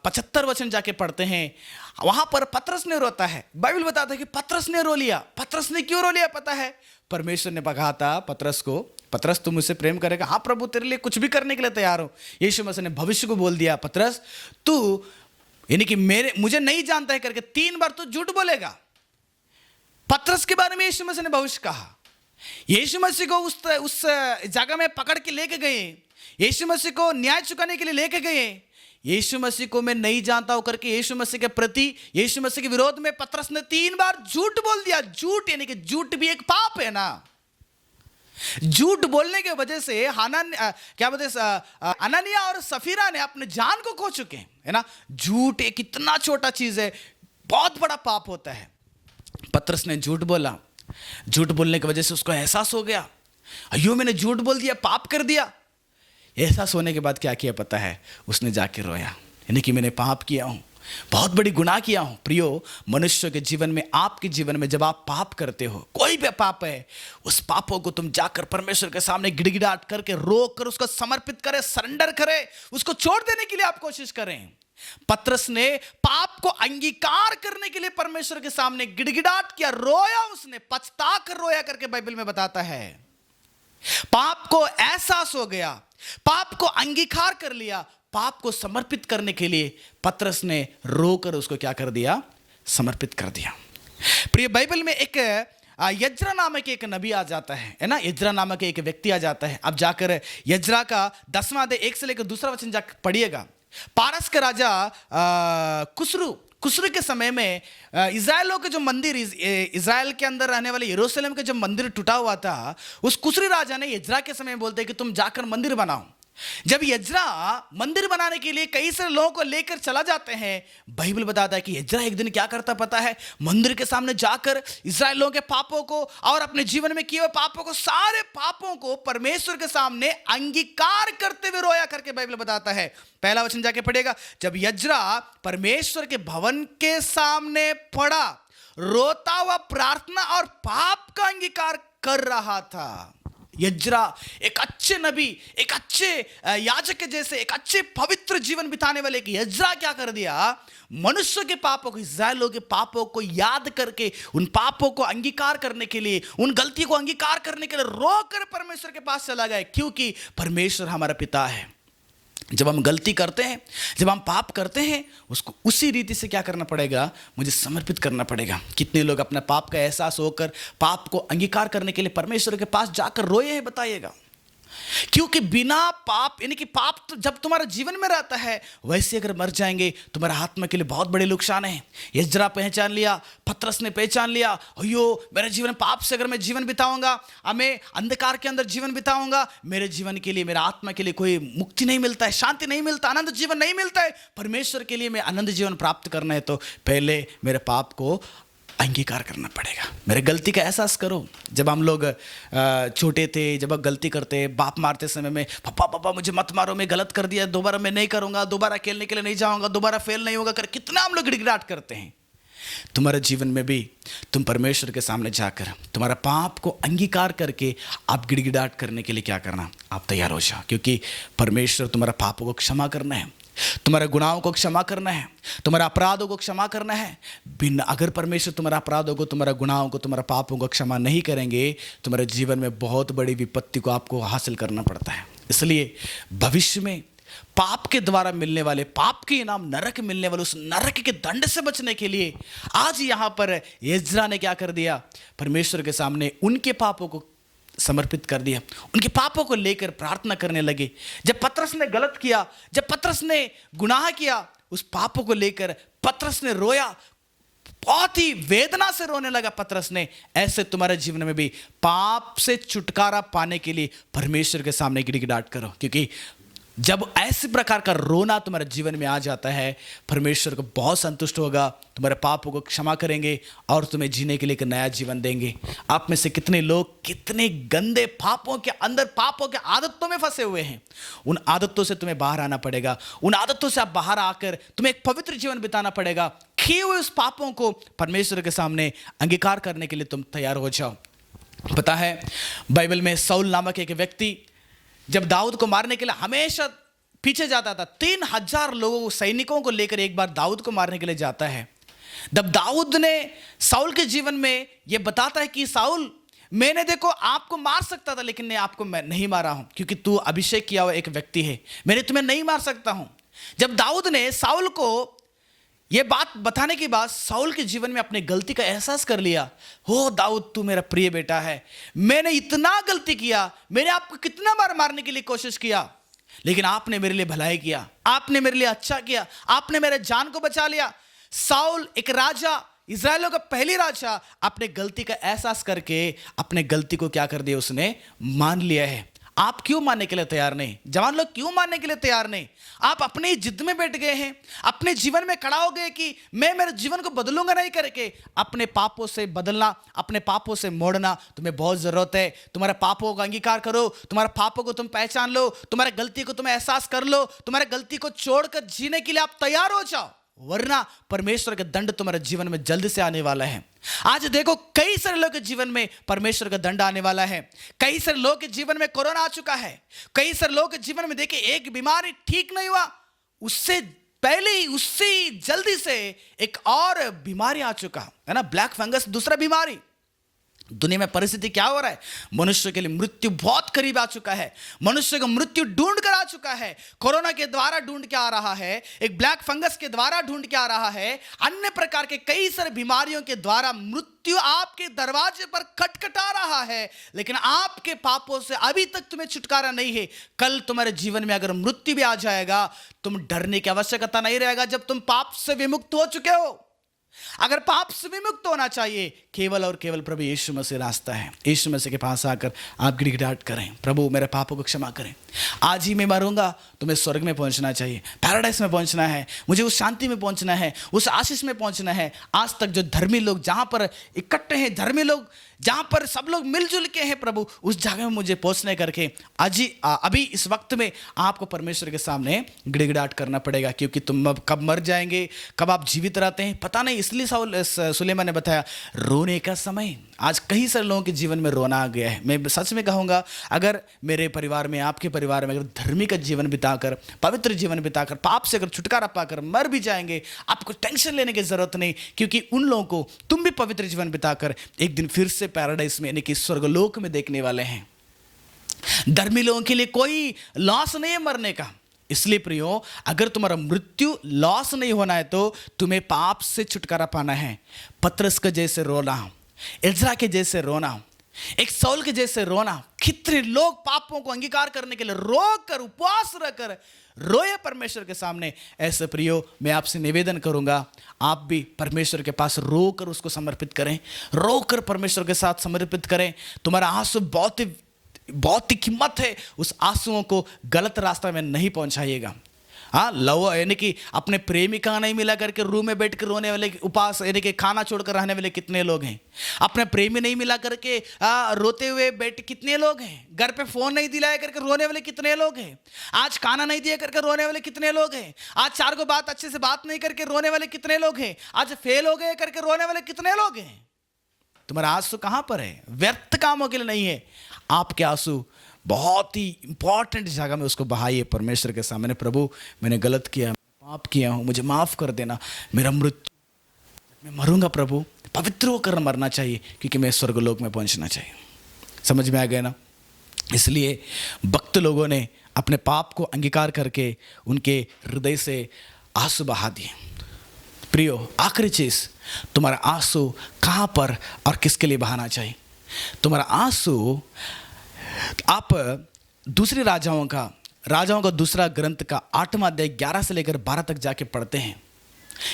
75 वचन जाके पढ़ते हैं, वहां पर पतरस ने रोता है। बाइबल बताता है कि पतरस ने रो लिया। पतरस ने क्यों रो लिया पता है? परमेश्वर ने कहा था पतरस को, पतरस तू मुझसे प्रेम करेगा? हाँ प्रभु, तेरे लिए कुछ भी करने के लिए तैयार हो। यीशु मसीह ने भविष्य को बोल दिया, पतरस तू यानी कि मुझे नहीं जानता है करके 3 बार तो झूठ बोलेगा। पतरस के बारे में यीशु मसीह ने भविष्य कहा। यीशु मसीह को उस जगह में पकड़ के लेके गए, यीशु मसीह को न्याय चुकाने के लिए लेके गए। यीशु मसीह को मैं नहीं जानता हूं करके यीशु मसीह के प्रति, यीशु मसीह के विरोध में पतरस ने 3 बार झूठ बोल दिया। झूठ यानी कि झूठ भी एक पाप है ना। झूठ बोलने की वजह से अननिया और सफीरा ने अपने जान को खो चुके हैं, है ना। झूठ एक इतना छोटा चीज है, बहुत बड़ा पाप होता है। पतरस ने झूठ बोला, झूठ बोलने की वजह से उसको एहसास हो गया, अयो मैंने झूठ बोल दिया, पाप कर दिया। एहसास होने के बाद क्या किया पता है? उसने जाके रोया, यानी कि मैंने पाप किया हूं, बहुत बड़ी गुनाह किया हूं। प्रियो, मनुष्य के जीवन में, आपके जीवन में जब आप पाप करते हो, कोई भी पाप है, उस पापों को तुम जाकर परमेश्वर के सामने गिड़गिड़ाहट करके रो कर उसको समर्पित करें, सरेंडर करें, उसको छोड़ देने के लिए आप कोशिश करें। पतरस ने पाप को अंगीकार करने के लिए परमेश्वर के सामने गिड़गिड़ाहट किया, रोया, उसने पछता कर रोया करके बाइबल में बताता है। पाप को एहसास हो गया, पाप को अंगीकार कर लिया, पाप को समर्पित करने के लिए पतरस ने रोकर उसको क्या कर दिया? समर्पित कर दिया। प्रिय, बाइबल में एक यज्रा नामक एक नबी आ जाता है ना, यज्रा नामक एक व्यक्ति आ जाता है। अब जाकर यज्रा का 10वां अध्याय 1 से लेकर 2 वचन जाकर पढ़िएगा। पारस के राजा कुसरू के समय में इज़राइलों के जो मंदिर, इज़राइल के अंदर रहने वाले यरूशलेम के जो मंदिर टूटा हुआ था, उस कुसरी राजा ने यज्रा के समय में बोलते हैं कि तुम जाकर मंदिर बनाओ। जब यज्रा मंदिर बनाने के लिए कई सारे लोगों को लेकर चला जाते हैं, बाइबल बताता है कि यज्रा एक दिन क्या करता पता है? मंदिर के सामने जाकर इस्राएलियों के पापों को और अपने जीवन में किए हुए पापों को, सारे पापों को परमेश्वर के सामने अंगीकार करते हुए रोया करके बाइबल बताता है। पहला वचन जाके पढ़ेगा। जब यज्रा परमेश्वर के भवन के सामने पड़ा, रोता हुआ प्रार्थना और पाप का अंगीकार कर रहा था। यज्रा एक अच्छे नबी, एक अच्छे याजक के जैसे, एक अच्छे पवित्र जीवन बिताने वाले एक यज्रा क्या कर दिया? मनुष्य के पापों को, इस्राएलियों के पापों को याद करके, उन पापों को अंगीकार करने के लिए, उन गलती को अंगीकार करने के लिए रोकर परमेश्वर के पास चला गया, क्योंकि परमेश्वर हमारा पिता है। जब हम गलती करते हैं, जब हम पाप करते हैं, उसको उसी रीति से क्या करना पड़ेगा? मुझे समर्पित करना पड़ेगा। कितने लोग अपने पाप का एहसास होकर पाप को अंगीकार करने के लिए परमेश्वर के पास जाकर रोए हैं? बताइएगा। क्योंकि बिना पाप, यानी कि पाप तो जब तुम्हारे जीवन में रहता है, वैसे अगर मर जाएंगे तुम्हारे आत्मा के लिए बहुत बड़े नुकसान है। यज्रा पहचान लिया, पतरस ने पहचान लिया, अयो मेरे जीवन पाप से अगर मैं जीवन बिताऊंगा, मैं अंधकार के अंदर जीवन बिताऊंगा, मेरे जीवन के लिए, मेरा आत्मा के लिए कोई मुक्ति नहीं मिलता है, शांति नहीं मिलता, आनंद जीवन नहीं मिलता है। परमेश्वर के लिए मैं आनंद जीवन प्राप्त करना है तो पहले मेरे पाप को अंगीकार करना पड़ेगा। मेरे गलती का एहसास करो। जब हम लोग छोटे थे, जब आप गलती करते, बाप मारते समय में, पापा मुझे मत मारो, मैं गलत कर दिया, दोबारा मैं नहीं करूंगा, दोबारा खेलने के लिए नहीं जाऊंगा, दोबारा फेल नहीं होगा कर कितना हम लोग गिड़गिड़ाहट करते हैं। तुम्हारे जीवन में भी तुम परमेश्वर के सामने जाकर तुम्हारा पाप को अंगीकार करके आप गिड़गिड़ाहट करने के लिए क्या करना? आप तैयार हो जाओ, क्योंकि परमेश्वर तुम्हारा पापों को क्षमा करना है, तुम्हारे गुनाहों को क्षमा करना है, तुम्हारे अपराधों को क्षमा करना है। बिन अगर परमेश्वर तुम्हारा अपराधों को, तुम्हारा गुनाहों को, तुम्हारा पापों को क्षमा नहीं करेंगे, तुम्हारे जीवन में बहुत बड़ी विपत्ति को आपको हासिल करना पड़ता है। इसलिए भविष्य में पाप के द्वारा मिलने वाले, पाप के इनाम नरक मिलने वाले, उस नरक के दंड से बचने के लिए आज यहाँ पर यज्रा ने क्या कर दिया? परमेश्वर के सामने उनके पापों को समर्पित कर दिया, उनके पापों को लेकर प्रार्थना करने लगे। जब पतरस ने गलत किया, जब पतरस ने गुनाह किया, उस पापों को लेकर पतरस ने रोया, बहुत ही वेदना से रोने लगा पतरस ने। ऐसे तुम्हारे जीवन में भी पाप से छुटकारा पाने के लिए परमेश्वर के सामने गिड़गिड़ाहट करो, क्योंकि जब ऐसे प्रकार का रोना तुम्हारे जीवन में आ जाता है, परमेश्वर को बहुत संतुष्ट होगा, तुम्हारे पापों को क्षमा करेंगे और तुम्हें जीने के लिए एक नया जीवन देंगे। आप में से कितने लोग कितने गंदे पापों के अंदर, पापों के आदतों में फंसे हुए हैं? उन आदतों से तुम्हें बाहर आना पड़ेगा। उन आदतों से आप बाहर आकर तुम्हें एक पवित्र जीवन बिताना पड़ेगा। किए हुए उस पापों को परमेश्वर के सामने अंगीकार करने के लिए तुम तैयार हो जाओ। पता है, बाइबल में साउल नामक एक व्यक्ति जब दाऊद को मारने के लिए हमेशा पीछे जाता था, 3000 लोगों, सैनिकों को लेकर एक बार दाऊद को मारने के लिए जाता है। जब दाऊद ने साउल के जीवन में यह बताता है कि साउल, मैंने देखो आपको मार सकता था, लेकिन मैं आपको नहीं मारा हूं, क्योंकि तू अभिषेक किया हुआ एक व्यक्ति है, मैंने तुम्हें नहीं मार सकता हूं। जब दाऊद ने साउल को यह बात बताने के बाद साउल के जीवन में अपने गलती का एहसास कर लिया। हो दाऊद, तू मेरा प्रिय बेटा है, मैंने इतना गलती किया, मैंने आपको कितना बार मारने के लिए कोशिश किया, लेकिन आपने मेरे लिए भलाई किया, आपने मेरे लिए अच्छा किया, आपने मेरे जान को बचा लिया। साउल एक राजा, इस्राएलियों का पहली राजा, अपने गलती का एहसास करके अपने गलती को क्या कर दिया? उसने मान लिया है। आप क्यों मानने के लिए तैयार नहीं? जवान लोग क्यों मानने के लिए तैयार नहीं? आप अपनी जिद में बैठ गए हैं, अपने जीवन में खड़ा हो गए कि मैं मेरे जीवन को बदलूंगा नहीं करके। अपने पापों से बदलना, अपने पापों से मोड़ना तुम्हें बहुत जरूरत है। तुम्हारे पापों का अंगीकार करो, तुम्हारे पापों को तुम पहचान लो, तुम्हारे गलती को तुम एहसास कर लो, तुम्हारे गलती को छोड़कर जीने के लिए आप तैयार हो जाओ। वरना परमेश्वर का दंड तुम्हारे जीवन में जल्द से आने वाला है। आज देखो कई सारे लोगों के जीवन में परमेश्वर का दंड आने वाला है। कई सारे लोगों के जीवन में कोरोना आ चुका है। कई सारे लोगों के जीवन में देखिए एक बीमारी ठीक नहीं हुआ, उससे पहले ही उससे जल्दी से एक और बीमारी आ चुका है ना, ब्लैक फंगस, दूसरा बीमारी। दुनिया में परिस्थिति क्या हो रहा है? मनुष्य के लिए मृत्यु बहुत करीब आ चुका है। मनुष्य को मृत्यु ढूंढ कर आ चुका है। कोरोना के द्वारा ढूंढ के आ रहा है, एक ब्लैक फंगस के द्वारा ढूंढ के आ रहा है, अन्य प्रकार के कई सारे बीमारियों के द्वारा मृत्यु आपके दरवाजे पर खटखटा रहा है। लेकिन आपके पापों से अभी तक तुम्हें छुटकारा नहीं है। कल तुम्हारे जीवन में अगर मृत्यु भी आ जाएगा, तुम डरने की आवश्यकता नहीं रहेगा जब तुम पाप से विमुक्त हो चुके हो। अगर पाप से विमुक्त होना चाहिए, केवल और केवल प्रभु यीशु मसीह रास्ता है। यीशु मसीह के पास आकर आप गिड़गिड़ाहट करें, प्रभु मेरे पापों को क्षमा करें। आज ही मैं मरूंगा तो मैं स्वर्ग में पहुंचना चाहिए, पैराडाइस में पहुंचना है, मुझे उस शांति में पहुंचना है, उस आशीष में पहुंचना है। आज तक जो धर्मी लोग जहां पर इकट्ठे हैं, धर्मी लोग जहां पर सब लोग मिलजुल के हैं, प्रभु उस जगह में मुझे पहुंचने करके अभी इस वक्त में आपको परमेश्वर के सामने गिड़गिड़ाहट करना पड़ेगा, क्योंकि तुम अब कब मर जाएंगे, कब आप जीवित रहते हैं पता नहीं। इसलिए सुलेमान ने बताया रोने का समय। आज कई सारे लोगों के जीवन में रोना आ गया है। मैं सच में कहूँगा, अगर मेरे परिवार में, आपके परिवार में अगर धर्मी का जीवन बिताकर, पवित्र जीवन बिताकर, पाप से अगर छुटकारा पाकर मर भी जाएंगे, आपको टेंशन लेने की जरूरत नहीं, क्योंकि उन लोगों को तुम भी पवित्र जीवन बिताकर एक दिन फिर से पैराडाइस में यानी कि स्वर्गलोक में देखने वाले हैं। धर्मी लोगों के लिए कोई लॉस नहीं है मरने का। इसलिए प्रियो, अगर तुम्हारा मृत्यु लॉस नहीं होना है तो तुम्हें पाप से छुटकारा पाना है। पतरस के जैसे रोना, इज़रा के जैसे रोना, एक सौल के जैसे रोना। कितने लोग पापों को अंगीकार करने के लिए रोकर, उपवास रहकर रोए परमेश्वर के सामने। ऐसे प्रियो, मैं आपसे निवेदन करूंगा, आप भी परमेश्वर के पास रोकर उसको समर्पित करें, रोकर परमेश्वर के साथ समर्पित करें। तुम्हारा आंसू बहुत ही कीमत है। उस आंसुओं को गलत रास्ता में नहीं पहुंचाइएगा। हाँ, लव यानी कि अपने प्रेमिका नहीं मिला करके रूम में बैठ कर रोने वाले, उपवास यानी कि खाना छोड़कर रहने वाले कितने लोग हैं। अपने प्रेमी नहीं मिला करके रोते हुए बैठ कितने लोग हैं। घर पे फोन नहीं दिलाया करके रोने वाले कितने लोग हैं। आज खाना नहीं दिया करके रोने वाले कितने लोग हैं। आज चार को बात अच्छे से बात नहीं करके रोने वाले कितने लोग हैं। आज फेल हो गए करके रोने वाले कितने लोग हैं। तुम्हारा आंसू कहाँ पर है? व्यर्थ कामों के लिए नहीं है। आपके आंसू बहुत ही इंपॉर्टेंट जगह में उसको बहाइए परमेश्वर के सामने। प्रभु, मैंने गलत किया, पाप किया हूँ, मुझे माफ़ कर देना। मेरा मृत्यु, मैं मरूंगा प्रभु, पवित्र होकर मरना चाहिए, क्योंकि मैं स्वर्गलोक में पहुंचना चाहिए। समझ में आ गया ना? इसलिए भक्त लोगों ने अपने पाप को अंगीकार करके उनके हृदय से आंसू बहा दिए। प्रियो, आखिरी चीज़, तुम्हारा आंसू कहाँ पर और किसके लिए बहाना चाहिए? तुम्हारा आंसू आप दूसरे राजाओं का दूसरा ग्रंथ का 8वां अध्याय 11 से लेकर 12 तक जाके पढ़ते हैं।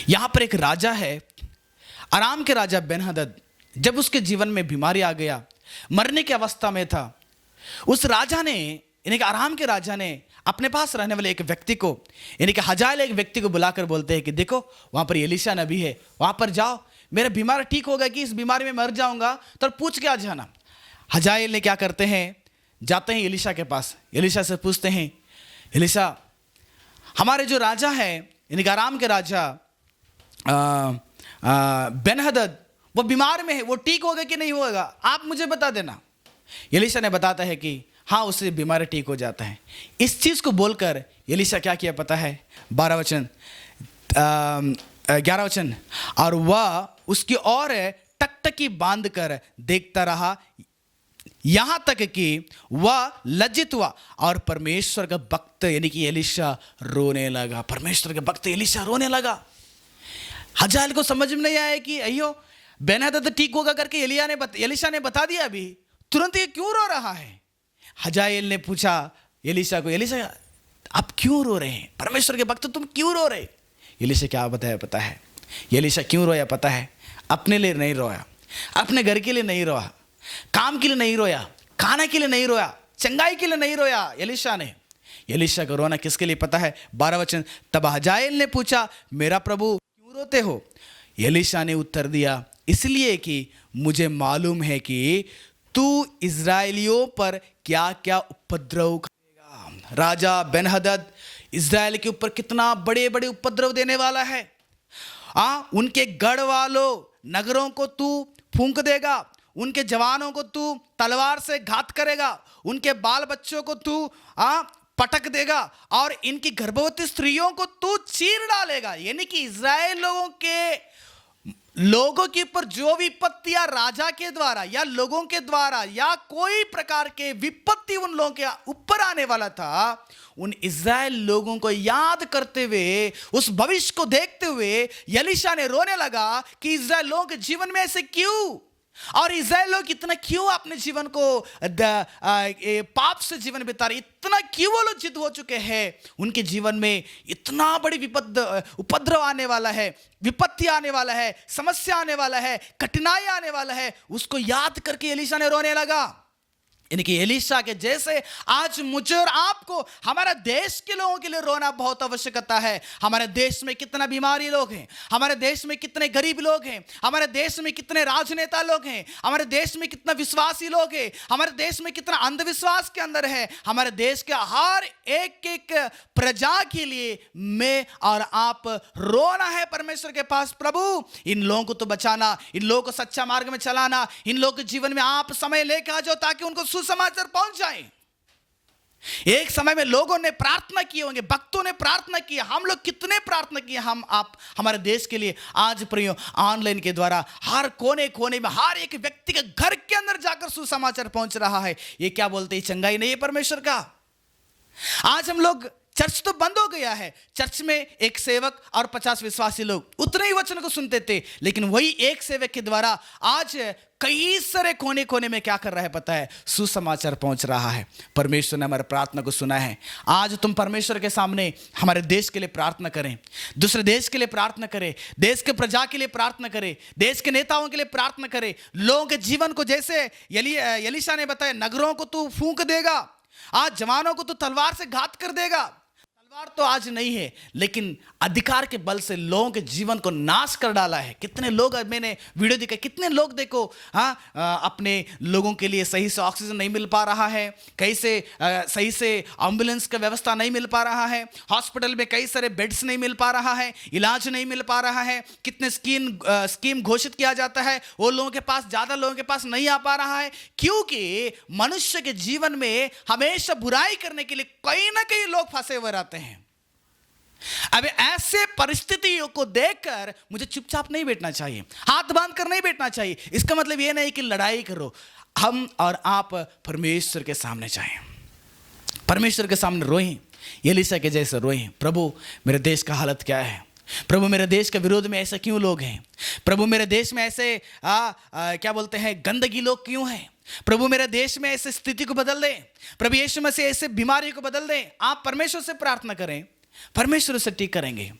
यहाँ पर एक राजा है, अराम के राजा बेनहदद। जब उसके जीवन में बीमारी आ गया, मरने की अवस्था में था, उस राजा ने यानी कि अराम के राजा ने अपने पास रहने वाले एक व्यक्ति को यानी कि हजाएल एक व्यक्ति को बुलाकर बोलते हैं कि देखो वहाँ पर एलीशा नबी है, वहाँ पर जाओ, मेरा बीमारी ठीक होगा कि इस बीमारी में मर जाऊँगा तो पूछ के आ जाना। हजाएल ने क्या करते हैं, जाते हैं एलीशा के पास। एलीशा से पूछते हैं, एलीशा, हमारे जो राजा है यानी कि अराम के राजा बेनहदद, वो बीमार में है, वो ठीक होगा कि नहीं होगा, आप मुझे बता देना। एलीशा ने बताता है कि हाँ, उससे बीमारी ठीक हो जाता है। इस चीज़ को बोलकर एलीशा क्या किया पता है? 11 वचन, और वह उसकी ओर टकटकी बांध कर देखता रहा, यहां तक कि वह लज्जित हुआ और परमेश्वर का भक्त यानी कि एलीशा रोने लगा। परमेश्वर का भक्त एलीशा रोने लगा। हजाएल को समझ में नहीं आया कि अयो, बेनहदद ठीक होगा करके एलीशा ने बता दिया, अभी तुरंत ये क्यों रो रहा है? हजाएल ने पूछा एलीशा को, एलीशा आप क्यों रो रहे हैं? परमेश्वर के भक्त तुम क्यों रो रहे? एलीशा क्या बताया पता है? एलीशा क्यों रोया पता है? अपने लिए नहीं रोया, अपने घर के लिए नहीं रोया, काम के लिए नहीं रोया, खाना के लिए नहीं रोया, चंगाई के लिए नहीं रोया। एलीशा ने, एलीशा का रोना किसके लिए पता है? 12 वचन, तब हजाएल ने पूछा, मेरा प्रभु क्यों रोते हो? एलीशा ने उत्तर दिया, इसलिए कि मुझे मालूम है कि तू इज़राइलियों पर क्या क्या उपद्रव करेगा। राजा बेनहदद इज़राइल के ऊपर कितना बड़े बड़े उपद्रव देने वाला है। उनके गढ़ वालों नगरों को तू फूंक देगा, उनके जवानों को तू तलवार से घात करेगा, उनके बाल बच्चों को तू पटक देगा और इनकी गर्भवती स्त्रियों को तू चीर डालेगा। यानी कि इज़राइल लोगों के ऊपर जो विपत्तियां राजा के द्वारा या लोगों के द्वारा या कोई प्रकार के विपत्ति उन लोगों के ऊपर आने वाला था, उन इज़राइल लोगों को याद करते हुए, उस भविष्य को देखते हुए एलीशा ने रोने लगा कि इज़राइल लोगों के जीवन में ऐसे क्यों, और इज़राइल लोग इतना क्यों अपने जीवन को पाप से जीवन बिता रहे, इतना क्यों वो लोग जिद हो चुके हैं, उनके जीवन में इतना बड़ी उपद्रव आने वाला है, विपत्ति आने वाला है, समस्या आने वाला है, कठिनाई आने वाला है। उसको याद करके एलीशा ने रोने लगा। इनकी एलीशा के जैसे आज मुझे और आपको हमारे देश के लोगों के लिए रोना बहुत आवश्यकता है। हमारे देश में कितना बीमारी लोग हैं, हमारे देश में कितने गरीब लोग हैं, हमारे देश में कितने राजनेता लोग हैं, हमारे देश में कितना विश्वासी लोग हैं, हमारे देश में कितना अंधविश्वास के अंदर है। हमारे देश के हर एक एक प्रजा के लिए मैं और आप रोना है परमेश्वर के पास, प्रभु इन लोगों को तो बचाना, इन लोगों को सच्चा मार्ग में चलाना, इन लोगों के जीवन में आप समय लेकर आ जाओ ताकि उनको समाचार पहुंच जाए। एक समय में लोगों ने प्रार्थना की होंगे, भक्तों ने प्रार्थना की, हम लोग कितने प्रार्थना किए हम आप हमारे देश के लिए। आज प्रियो ऑनलाइन के द्वारा हर कोने कोने में हर एक व्यक्ति के घर के अंदर जाकर सुसमाचार पहुंच रहा है। ये क्या बोलते हैं, चंगाई नहीं है परमेश्वर का। आज हम लोग चर्च तो बंद हो गया है, चर्च में एक सेवक और 50 विश्वासी लोग उतने ही वचन को सुनते थे, लेकिन वही एक सेवक के द्वारा आज कई सारे कोने कोने में क्या कर रहा है पता है, सुसमाचार पहुंच रहा है। परमेश्वर ने हमारे प्रार्थना को सुना है। आज तुम परमेश्वर के सामने हमारे देश के लिए प्रार्थना करें, दूसरे देश के लिए प्रार्थना करें, देश के प्रजा के लिए प्रार्थना करें, देश के नेताओं के लिए प्रार्थना करें, लोगों के जीवन को जैसे एलीशा ने बताया, नगरों को तू फूंक देगा, आज जवानों को तू तलवार से घात कर देगा। तलवार तो आज नहीं है, लेकिन अधिकार के बल से लोगों के जीवन को नाश कर डाला है। कितने लोग, मैंने वीडियो देखा, कितने लोग देखो अपने लोगों के लिए सही से ऑक्सीजन नहीं मिल पा रहा है, कहीं से सही से एम्बुलेंस का व्यवस्था नहीं मिल पा रहा है, हॉस्पिटल में कई सारे बेड्स नहीं मिल पा रहा है, इलाज नहीं मिल पा रहा है, कितने स्कीम घोषित किया जाता है, वो लोगों के पास, ज़्यादा लोगों के पास नहीं आ पा रहा है, क्योंकि मनुष्य के जीवन में हमेशा बुराई करने के लिए कहीं ना कहीं लोग फंसे हुए रहते हैं। अब ऐसे परिस्थितियों को देखकर मुझे चुपचाप नहीं बैठना चाहिए, हाथ बांध कर नहीं बैठना चाहिए। इसका मतलब यह नहीं कि लड़ाई करो। हम और आप परमेश्वर के सामने जाएं, परमेश्वर के सामने रोएं, एलीशा के जैसे रोएं, प्रभु मेरे देश का हालत क्या है, प्रभु मेरे देश के विरोध में ऐसे क्यों लोग हैं, प्रभु मेरे देश में ऐसे क्या बोलते हैं, गंदगी लोग क्यों हैं, प्रभु मेरे देश में ऐसे स्थिति को बदल दें, प्रभु यीशु मसीह ऐसे बीमारी को बदल दें। आप परमेश्वर से प्रार्थना करें, परमेश्वर से ठीक करेंगे,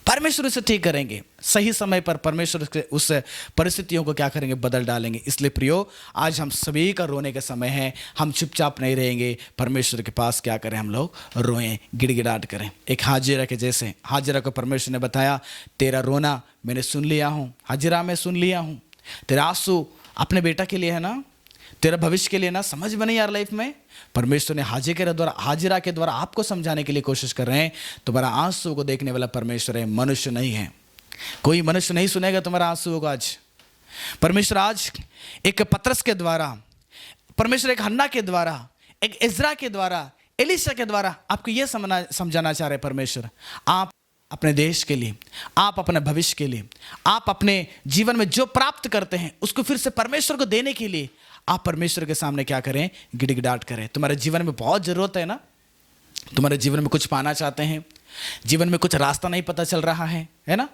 परमेश्वर से ठीक करेंगे। सही समय पर परमेश्वर के उस परिस्थितियों को क्या करेंगे, बदल डालेंगे। इसलिए प्रियो, आज हम सभी का रोने का समय है, हम चुपचाप नहीं रहेंगे, परमेश्वर के पास क्या करें, हम लोग रोएं, गिड़गिड़ाहट करें। एक हाजिरा के जैसे, हाजिरा को परमेश्वर ने बताया, तेरा रोना मैंने सुन लिया हूँ, हाजिरा मैं सुन लिया हूँ, तेरा आंसू अपने बेटा के लिए है ना, तेरा भविष्य के लिए ना, समझ में नहीं यार लाइफ में। परमेश्वर ने हाजिरा के द्वारा आपको समझाने के लिए कोशिश कर रहे हैं। तुम्हारा आंसू को देखने वाला परमेश्वर है, मनुष्य नहीं है। कोई मनुष्य नहीं सुनेगा तुम्हारा आंसू को। आज परमेश्वर आज एक पतरस के द्वारा, परमेश्वर एक हन्ना के द्वारा, एक इज़रा के द्वारा, एलीशा के द्वारा आपको यह समझाना चाह रहे हैं। परमेश्वर, आप अपने देश के लिए, आप अपने भविष्य के लिए, आप अपने जीवन में जो प्राप्त करते हैं उसको फिर से परमेश्वर को देने के लिए आप परमेश्वर के सामने क्या करें, गिड़गिड़ाहट करें। तुम्हारे जीवन में बहुत ज़रूरत है ना, तुम्हारे जीवन में कुछ पाना चाहते हैं, जीवन में कुछ रास्ता नहीं पता चल रहा है ना,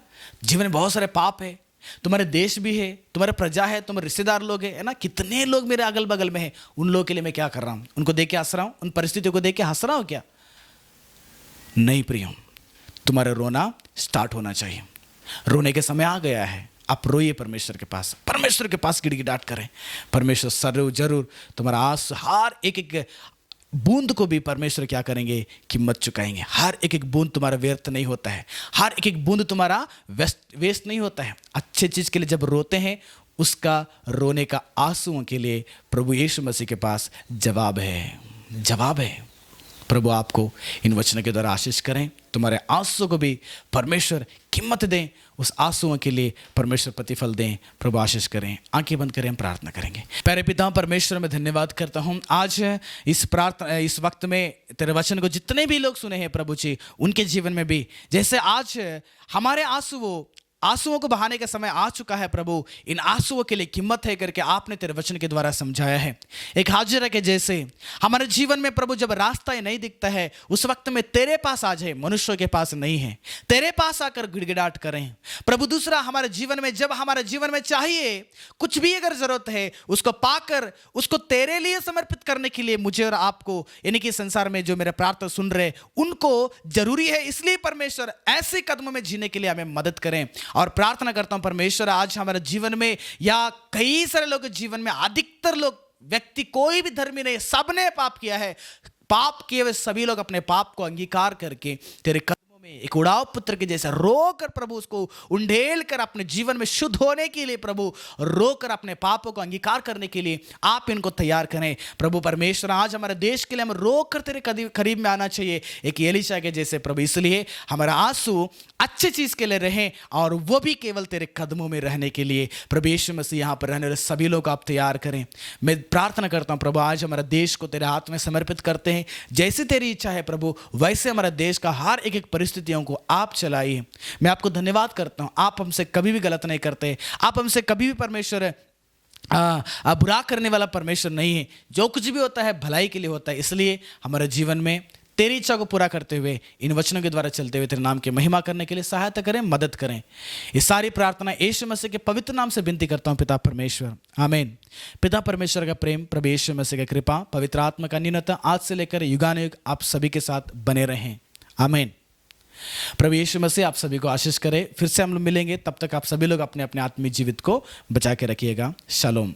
जीवन में बहुत सारे पाप है, तुम्हारे देश भी है, तुम्हारे प्रजा है, तुम्हारे रिश्तेदार लोग है ना, कितने लोग मेरे अगल बगल में है, उन लोगों के लिए मैं क्या कर रहा हूँ, उनको देख के हंस रहा हूँ, उन परिस्थितियों को देख के हंस रहा हूँ क्या? नहीं प्रियो, तुम्हारा रोना स्टार्ट होना चाहिए। रोने के समय आ गया है, आप रोइए परमेश्वर के पास गिड़गिड़ाहट करें। परमेश्वर जरूर तुम्हारा आंसू, हर एक एक बूंद को भी परमेश्वर क्या करेंगे, कीमत चुकाएंगे। हर एक एक बूंद तुम्हारा व्यर्थ नहीं होता है, हर एक एक बूंद तुम्हारा वेस्ट नहीं होता है। अच्छे चीज़ के लिए जब रोते हैं, उसका रोने का आंसुओं के लिए प्रभु यीशु मसीह के पास जवाब है। प्रभु आपको इन वचनों के द्वारा आशीष करें, तुम्हारे आंसू को भी परमेश्वर कीमत दें, उस आंसुओं के लिए परमेश्वर प्रतिफल दें। प्रभु आशीष करें। आंखें बंद करें, हम प्रार्थना करेंगे। प्यारे पिता परमेश्वर, मैं धन्यवाद करता हूँ आज इस वक्त में तेरे वचन को जितने भी लोग सुने हैं प्रभु जी, उनके जीवन में भी जैसे आज हमारे आंसुओं को बहाने का समय आ चुका है प्रभु, इन आंसुओं के लिए कीमत है करके आपने तेरे वचन के द्वारा समझाया है। एक हाजिरा के जैसे हमारे जीवन में प्रभु जब रास्ता ही नहीं दिखता है, उस वक्त में तेरे पास आ जाए, मनुष्यों के पास नहीं है, तेरे पास आकर गिड़गिड़ाहट करें प्रभु। दूसरा, हमारे जीवन में जब हमारे जीवन में चाहिए कुछ भी अगर जरूरत है, उसको पाकर उसको तेरे लिए समर्पित करने के लिए मुझे और आपको, यानी कि संसार में जो मेरे प्रार्थना सुन रहे उनको जरूरी है। इसलिए परमेश्वर ऐसे कदमों में जीने के लिए हमें मदद करें। और प्रार्थना करता हूं परमेश्वर, आज हमारे जीवन में या कई सारे लोग के जीवन में, अधिकतर लोग व्यक्ति, कोई भी धर्मी नहीं, सबने पाप किया है। पाप किए हुए सभी लोग अपने पाप को अंगीकार करके तेरे कदमों में एक उड़ाव पुत्र के जैसे रोकर प्रभु उसको उंडेल कर अपने जीवन में शुद्ध होने के लिए प्रभु, रोकर अपने पापों को अंगीकार करने के लिए आप इनको तैयार करें प्रभु परमेश्वर। आज हमारे देश के लिए हम रोकर तेरे करीब में आना चाहिए, एक एलीशा के जैसे प्रभु। इसलिए हमारा आंसू अच्छी चीज के लिए रहें और वो भी केवल तेरे कदमों में रहने के लिए प्रभु यीशु मसीह यहाँ पर रहने वाले सभी लोग आप तैयार करें। मैं प्रार्थना करता हूँ प्रभु, आज हमारा देश को तेरे हाथ में समर्पित करते हैं। जैसे तेरी इच्छा है प्रभु, वैसे हमारा देश का हर एक परिस्थितियों को आप चलाइए। मैं आपको धन्यवाद करता हूँ, आप हमसे कभी भी गलत नहीं करते, आप हमसे कभी भी परमेश्वर बुरा करने वाला परमेश्वर नहीं है। जो कुछ भी होता है भलाई के लिए होता है। इसलिए हमारे जीवन में तेरी इच्छा को पूरा करते हुए, इन वचनों के द्वारा चलते हुए तेरे नाम की महिमा करने के लिए सहायता करें, मदद करें। ये सारी प्रार्थना यीशु मसीह के पवित्र नाम से विनती करता हूँ पिता परमेश्वर, आमीन। पिता परमेश्वर का प्रेम, प्रभु यीशु मसीह की कृपा, पवित्र आत्मा का न्यूनता आज से लेकर युगानुयुग आप सभी के साथ बने रहें, आमीन। प्रभु यीशु मसीह आप सभी को आशीष करे। फिर से हम लोग मिलेंगे, तब तक आप सभी लोग अपने अपने आत्मिक जीवित को बचा के रखिएगा। शालोम।